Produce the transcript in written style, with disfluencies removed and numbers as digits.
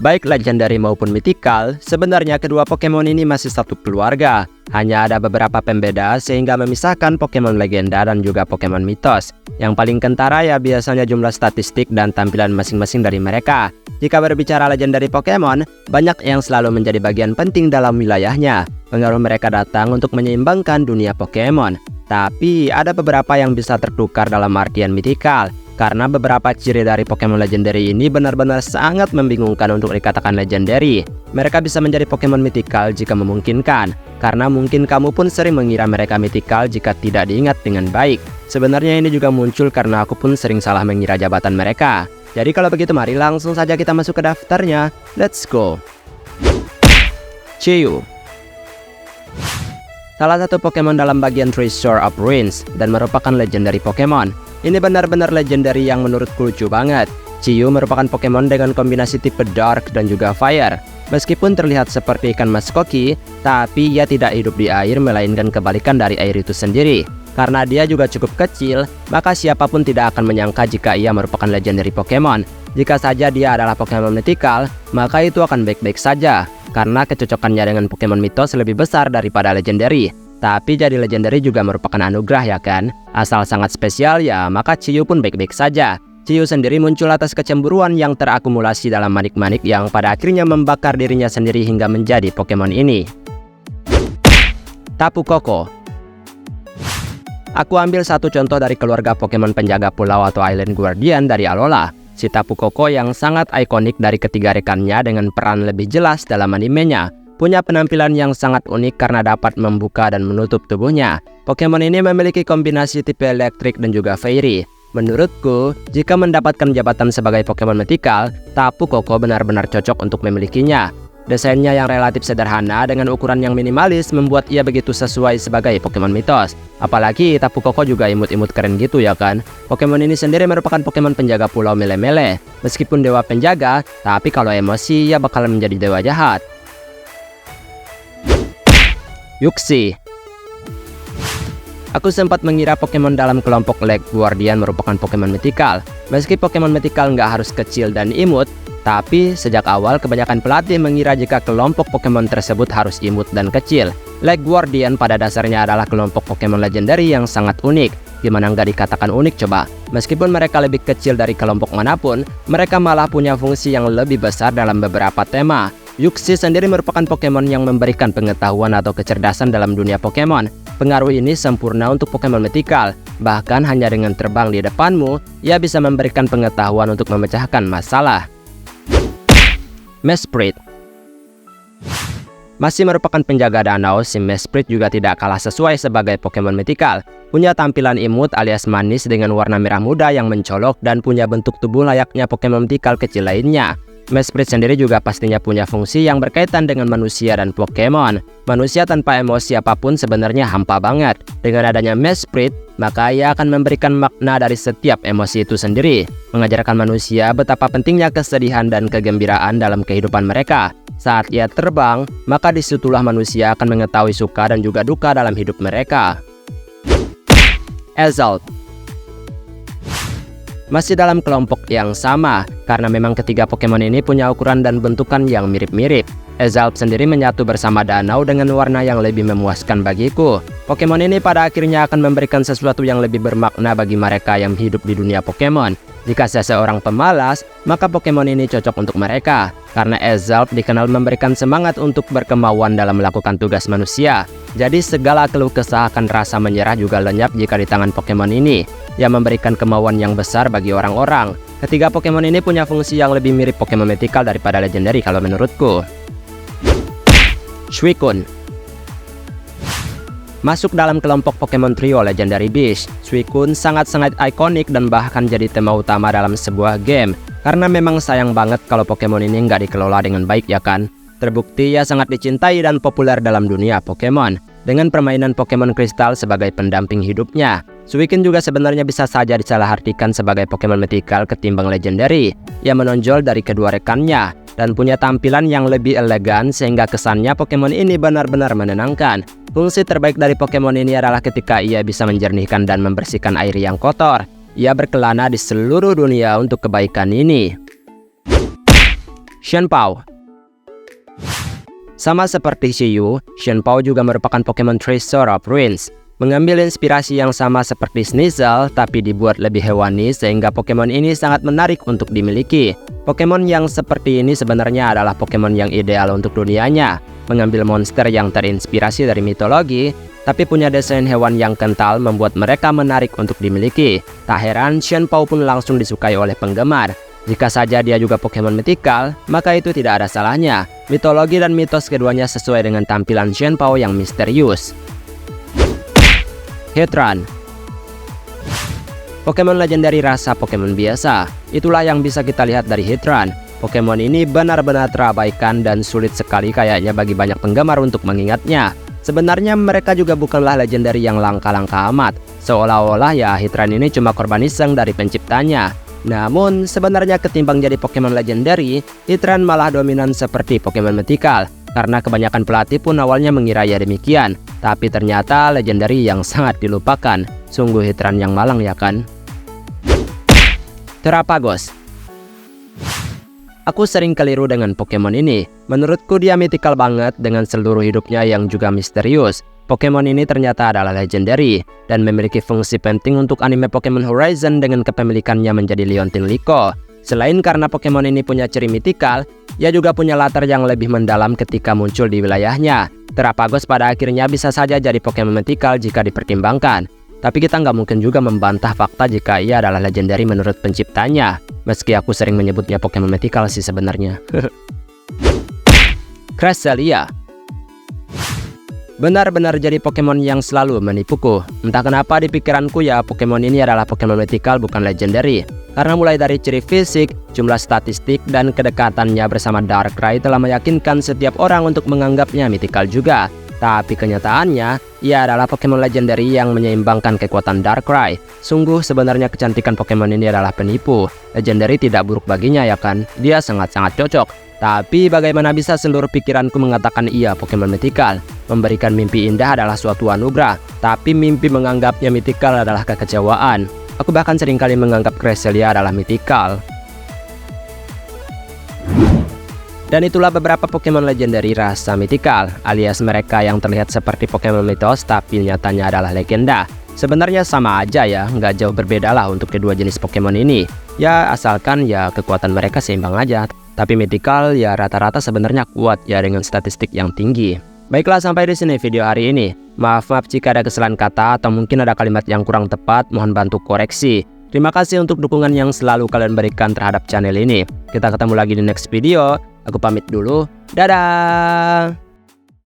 Baik legendary maupun mythical, sebenarnya kedua Pokemon ini masih satu keluarga. Hanya ada beberapa pembeda sehingga memisahkan Pokemon legenda dan juga Pokemon mitos. Yang paling kentara ya biasanya jumlah statistik dan tampilan masing-masing dari mereka. Jika berbicara legendary Pokemon, banyak yang selalu menjadi bagian penting dalam wilayahnya. Pengaruh mereka datang untuk menyeimbangkan dunia Pokemon. Tapi ada beberapa yang bisa tertukar dalam artian mythical. Karena beberapa ciri dari Pokemon legendary ini benar-benar sangat membingungkan untuk dikatakan legendary. Mereka bisa menjadi Pokemon mythical jika memungkinkan, karena mungkin kamu pun sering mengira mereka mythical jika tidak diingat dengan baik. Sebenarnya ini juga muncul karena aku pun sering salah mengira jabatan mereka. Jadi kalau begitu mari langsung saja kita masuk ke daftarnya. Let's go. Chi-Yu, salah satu Pokemon dalam bagian Treasure of Ruins dan merupakan legendary Pokemon. Ini benar-benar legendary yang menurutku lucu banget. Chi-Yu merupakan Pokemon dengan kombinasi tipe Dark dan juga Fire. Meskipun terlihat seperti ikan mas koki, tapi ia tidak hidup di air melainkan kebalikan dari air itu sendiri. Karena dia juga cukup kecil, maka siapapun tidak akan menyangka jika ia merupakan legendary Pokemon. Jika saja dia adalah Pokemon mythical, maka itu akan baik-baik saja. Karena kecocokannya dengan Pokemon mitos lebih besar daripada legendary. Tapi jadi legendary juga merupakan anugerah ya kan? Asal sangat spesial ya, maka Chi-Yu pun baik-baik saja. Chi-Yu sendiri muncul atas kecemburuan yang terakumulasi dalam manik-manik yang pada akhirnya membakar dirinya sendiri hingga menjadi Pokemon ini. Tapu Koko. Aku ambil satu contoh dari keluarga Pokemon penjaga pulau atau Island Guardian dari Alola. Si Tapu Koko yang sangat ikonik dari ketiga rekannya dengan peran lebih jelas dalam animenya. Punya penampilan yang sangat unik karena dapat membuka dan menutup tubuhnya. Pokemon ini memiliki kombinasi tipe elektrik dan juga fairy. Menurutku, jika mendapatkan jabatan sebagai Pokemon mythical, Tapu Koko benar-benar cocok untuk memilikinya. Desainnya yang relatif sederhana dengan ukuran yang minimalis membuat ia begitu sesuai sebagai Pokemon mitos. Apalagi Tapu Koko juga imut-imut keren gitu ya kan. Pokemon ini sendiri merupakan Pokemon penjaga pulau Melemele. Meskipun dewa penjaga, tapi kalau emosi ia bakal menjadi dewa jahat. Uxie. Aku sempat mengira Pokemon dalam kelompok Lake Guardian merupakan Pokemon mythical. Meski Pokemon mythical nggak harus kecil dan imut, tapi sejak awal kebanyakan pelatih mengira jika kelompok Pokemon tersebut harus imut dan kecil. Lake Guardian pada dasarnya adalah kelompok Pokemon legendary yang sangat unik. Gimana nggak dikatakan unik coba? Meskipun mereka lebih kecil dari kelompok manapun, mereka malah punya fungsi yang lebih besar dalam beberapa tema. Uxie sendiri merupakan Pokemon yang memberikan pengetahuan atau kecerdasan dalam dunia Pokemon. Pengaruh ini sempurna untuk Pokemon mythical. Bahkan hanya dengan terbang di depanmu, ia bisa memberikan pengetahuan untuk memecahkan masalah. Mesprit. Masih merupakan penjaga danau, si Mesprit juga tidak kalah sesuai sebagai Pokemon mythical. Punya tampilan imut alias manis dengan warna merah muda yang mencolok dan punya bentuk tubuh layaknya Pokemon mythical kecil lainnya. Mesprit sendiri juga pastinya punya fungsi yang berkaitan dengan manusia dan Pokemon. Manusia tanpa emosi apapun sebenarnya hampa banget. Dengan adanya Mesprit, maka ia akan memberikan makna dari setiap emosi itu sendiri. Mengajarkan manusia betapa pentingnya kesedihan dan kegembiraan dalam kehidupan mereka. Saat ia terbang, maka disitulah manusia akan mengetahui suka dan juga duka dalam hidup mereka. Exalt. Masih dalam kelompok yang sama, karena memang ketiga Pokemon ini punya ukuran dan bentukan yang mirip-mirip. Exalt sendiri menyatu bersama danau dengan warna yang lebih memuaskan bagiku. Pokemon ini pada akhirnya akan memberikan sesuatu yang lebih bermakna bagi mereka yang hidup di dunia Pokemon. Jika seseorang pemalas, maka Pokemon ini cocok untuk mereka. Karena Exalt dikenal memberikan semangat untuk berkemauan dalam melakukan tugas manusia. Jadi segala keluh kesah akan rasa menyerah juga lenyap jika di tangan Pokemon ini. Yang memberikan kemauan yang besar bagi orang-orang. Ketiga Pokemon ini punya fungsi yang lebih mirip Pokemon mythical daripada legendary kalau menurutku. Suicune. Masuk dalam kelompok Pokemon trio Legendary Beast, Suicune sangat-sangat ikonik dan bahkan jadi tema utama dalam sebuah game. Karena memang sayang banget kalau Pokemon ini nggak dikelola dengan baik ya kan. Terbukti ia sangat dicintai dan populer dalam dunia Pokemon. Dengan permainan Pokemon Kristal sebagai pendamping hidupnya. Suicune juga sebenarnya bisa saja disalahartikan sebagai Pokemon mythical ketimbang legendary. Ia menonjol dari kedua rekannya dan punya tampilan yang lebih elegan sehingga kesannya Pokemon ini benar-benar menenangkan. Fungsi terbaik dari Pokemon ini adalah ketika ia bisa menjernihkan dan membersihkan air yang kotor. Ia berkelana di seluruh dunia untuk kebaikan ini. Shenpao. Sama seperti Xiyu, Shenpao juga merupakan Pokemon Treasure of Ruins. Mengambil inspirasi yang sama seperti Sneasel, tapi dibuat lebih hewani sehingga Pokemon ini sangat menarik untuk dimiliki. Pokemon yang seperti ini sebenarnya adalah Pokemon yang ideal untuk dunianya. Mengambil monster yang terinspirasi dari mitologi, tapi punya desain hewan yang kental membuat mereka menarik untuk dimiliki. Tak heran, Shenpao pun langsung disukai oleh penggemar. Jika saja dia juga Pokemon mythical, maka itu tidak ada salahnya. Mitologi dan mitos keduanya sesuai dengan tampilan Shenpao yang misterius. Heatran. Pokemon legendary rasa Pokemon biasa. Itulah yang bisa kita lihat dari Heatran. Pokemon ini benar-benar terabaikan dan sulit sekali kayaknya bagi banyak penggemar untuk mengingatnya. Sebenarnya mereka juga bukanlah legendary yang langka-langka amat. Seolah-olah ya Heatran ini cuma korban iseng dari penciptanya. Namun, sebenarnya ketimbang jadi Pokemon legendary, Heatran malah dominan seperti Pokemon mythical. Karena kebanyakan pelatih pun awalnya mengira ya demikian. Tapi ternyata legendary yang sangat dilupakan. Sungguh Heatran yang malang ya kan? Terapagos. Aku sering keliru dengan Pokemon ini. Menurutku dia mythical banget dengan seluruh hidupnya yang juga misterius. Pokemon ini ternyata adalah legendary dan memiliki fungsi penting untuk anime Pokemon Horizon dengan kepemilikannya menjadi Leontin Liko. Selain karena Pokemon ini punya ciri mythical, ia juga punya latar yang lebih mendalam ketika muncul di wilayahnya. Terapagos pada akhirnya bisa saja jadi Pokemon mythical jika dipertimbangkan. Tapi kita nggak mungkin juga membantah fakta jika ia adalah legendary menurut penciptanya. Meski aku sering menyebutnya Pokemon mythical sih sebenarnya. Cresselia. Benar-benar jadi Pokemon yang selalu menipuku. Entah kenapa di pikiranku ya Pokemon ini adalah Pokemon mythical bukan legendary. Karena mulai dari ciri fisik, jumlah statistik, dan kedekatannya bersama Darkrai telah meyakinkan setiap orang untuk menganggapnya mythical juga. Tapi kenyataannya, ia adalah Pokemon legendary yang menyeimbangkan kekuatan Darkrai. Sungguh sebenarnya kecantikan Pokemon ini adalah penipu. Legendary tidak buruk baginya ya kan? Dia sangat-sangat cocok. Tapi bagaimana bisa seluruh pikiranku mengatakan ia Pokemon mythical? Memberikan mimpi indah adalah suatu anugerah, tapi mimpi menganggapnya mythical adalah kekecewaan. Aku bahkan seringkali menganggap Cresselia adalah mythical. Dan itulah beberapa Pokemon legendary rasa mythical, alias mereka yang terlihat seperti Pokemon mitos tapi nyatanya adalah legenda. Sebenarnya sama aja ya, nggak jauh berbeda lah untuk kedua jenis Pokemon ini. Ya asalkan ya kekuatan mereka seimbang aja. Tapi mythical ya rata-rata sebenarnya kuat ya dengan statistik yang tinggi. Baiklah, sampai di sini video hari ini. Maaf jika ada kesalahan kata atau mungkin ada kalimat yang kurang tepat, mohon bantu koreksi. Terima kasih untuk dukungan yang selalu kalian berikan terhadap channel ini. Kita ketemu lagi di next video. Aku pamit dulu. Dadah!